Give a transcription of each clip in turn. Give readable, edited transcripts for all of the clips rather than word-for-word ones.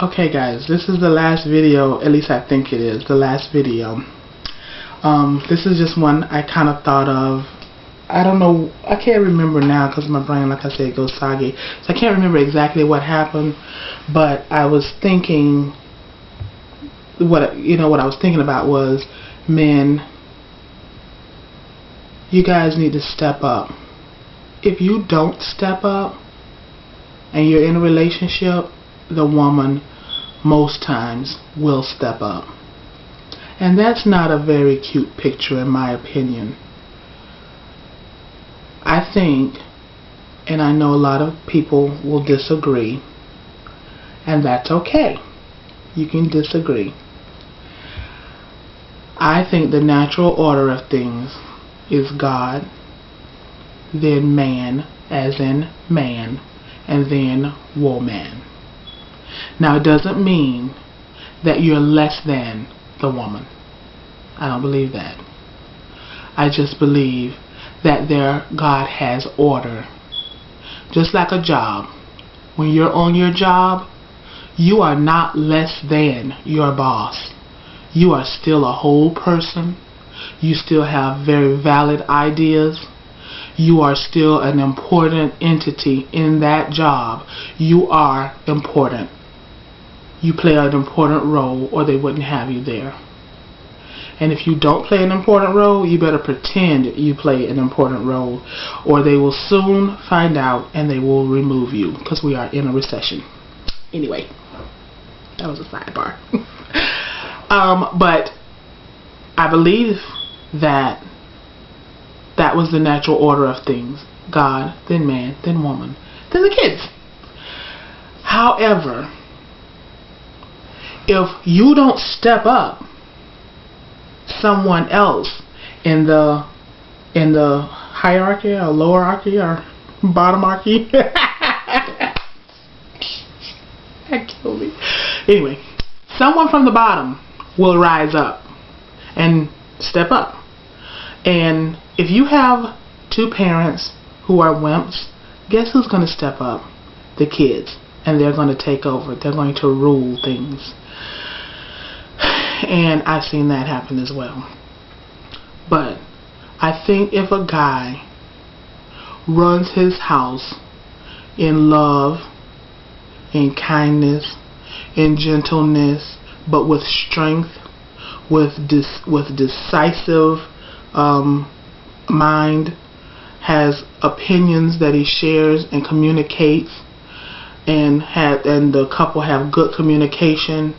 Okay guys, this is the last video, at least I think it is, the last video. This is just one I kind of thought of. I don't know, I can't remember now because my brain, like I said, goes soggy. So I can't remember exactly what happened, but I was thinking, what I was thinking about was, men, you guys need to step up. If you don't step up and you're in a relationship, the woman most times will step up. And that's not a very cute picture in my opinion. I think, and I know a lot of people will disagree, and that's okay. You can disagree. I think the natural order of things is God, then man, as in man, and then woman. Now, it doesn't mean that you're less than the woman. I don't believe that. I just believe that God has order. Just like a job. When you're on your job, you are not less than your boss. You are still a whole person. You still have very valid ideas. You are still an important entity in that job. You are important. You play an important role, or they wouldn't have you there. And if you don't play an important role, you better pretend you play an important role, or they will soon find out and they will remove you, because we are in a recession. Anyway, that was a sidebar. But I believe that was the natural order of things. God, then man, then woman, then the kids. However, if you don't step up, someone else in the hierarchy or lowerarchy or bottomarchy that killed me. Anyway, someone from the bottom will rise up and step up. And if you have two parents who are wimps, guess who's going to step up? The kids. And they're going to take over. They're going to rule things. And I've seen that happen as well. But I think if a guy runs his house in love, in kindness, in gentleness, but with strength, with decisive mind, has opinions that he shares and communicates, and the couple have good communication,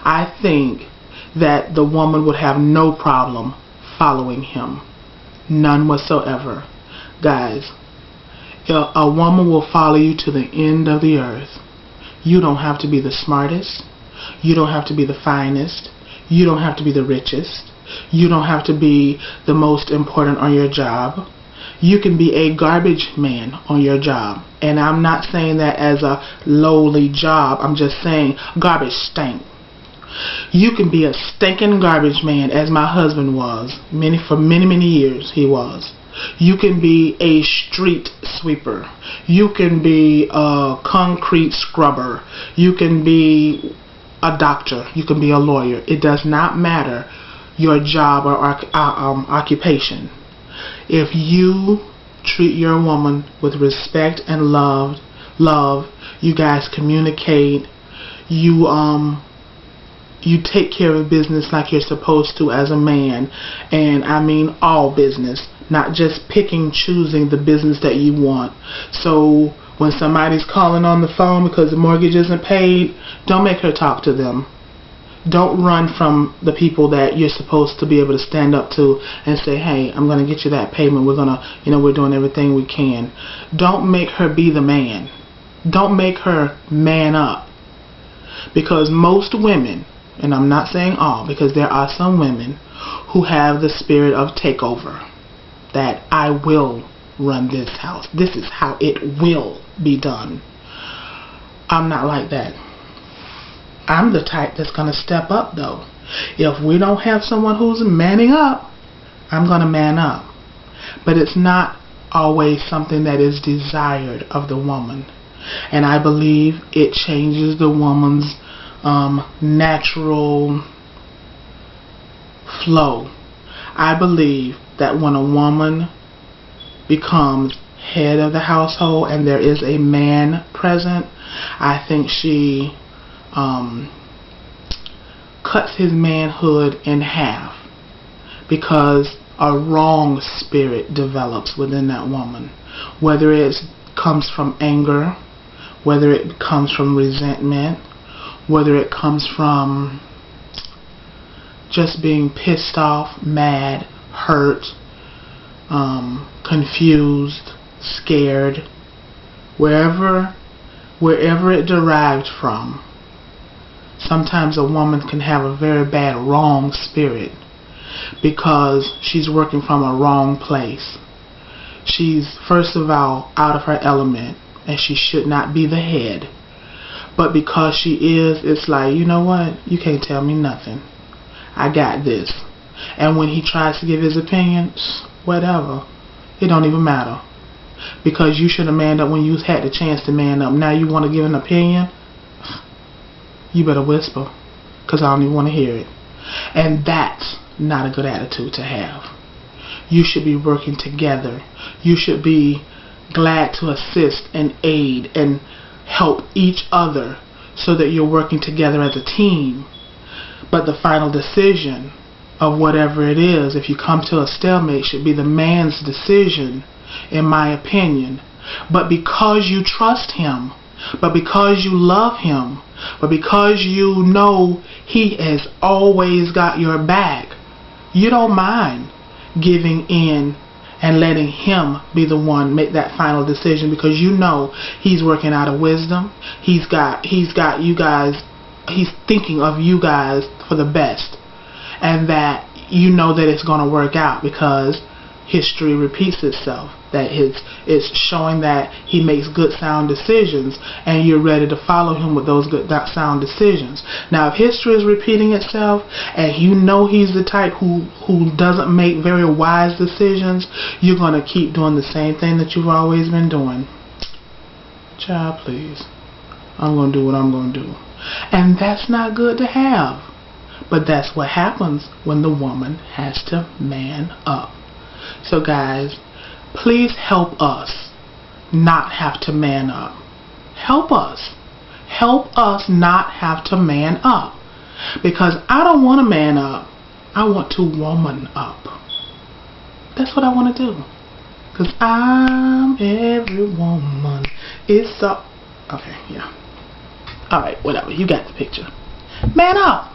I think that the woman would have no problem following him. None whatsoever. Guys, a woman will follow you to the end of the earth. You don't have to be the smartest. You don't have to be the finest. You don't have to be the richest. You don't have to be the most important on your job. You can be a garbage man on your job. And I'm not saying that as a lowly job. I'm just saying garbage stink. You can be a stinking garbage man, as my husband was. For many years he was. You can be a street sweeper. You can be a concrete scrubber. You can be a doctor. You can be a lawyer. It does not matter your job or occupation. If you treat your woman with respect and love, you guys communicate, you take care of business like you're supposed to as a man, and I mean all business, not just choosing the business that you want. So when somebody's calling on the phone because the mortgage isn't paid, don't make her talk to them. Don't run from the people that you're supposed to be able to stand up to and say, hey, I'm going to get you that payment. We're going to, we're doing everything we can. Don't make her be the man. Don't make her man up. Because most women, and I'm not saying all, because there are some women who have the spirit of takeover. That I will run this house. This is how it will be done. I'm not like that. I'm the type that's going to step up though. If we don't have someone who's manning up, I'm going to man up. But it's not always something that is desired of the woman. And I believe it changes the woman's natural flow. I believe that when a woman becomes head of the household and there is a man present, I think she cuts his manhood in half, because a wrong spirit develops within that woman, whether it comes from anger, whether it comes from resentment, whether it comes from just being pissed off, mad, hurt, confused, scared, wherever it derived from. Sometimes a woman can have a very bad wrong spirit because she's working from a wrong place. She's, first of all, out of her element, and she should not be the head. But because she is, it's like, you know what? You can't tell me nothing. I got this. And when he tries to give his opinion, whatever. It don't even matter. Because you should have manned up when you had the chance to man up. Now you want to give an opinion? You better whisper, because I don't even want to hear it. And that's not a good attitude to have. You should be working together. You should be glad to assist and aid and help each other so that you're working together as a team. But the final decision of whatever it is, if you come to a stalemate, should be the man's decision, in my opinion. But because you trust him, but because you love him, but because you know he has always got your back, you don't mind giving in and letting him be the one make that final decision, because you know he's working out of wisdom. He's got you guys, he's thinking of you guys for the best, and that you know that it's going to work out, because history repeats itself. That it's showing that he makes good sound decisions, and you're ready to follow him with those good sound decisions. Now, if history is repeating itself and you know he's the type who doesn't make very wise decisions, you're going to keep doing the same thing that you've always been doing. Child, please. I'm going to do what I'm going to do. And that's not good to have. But that's what happens when the woman has to man up. So guys, please help us not have to man up. Help us. Help us not have to man up. Because I don't want to man up. I want to woman up. That's what I want to do. Because I'm every woman. It's so... Okay, yeah. Alright, whatever. You got the picture. Man up.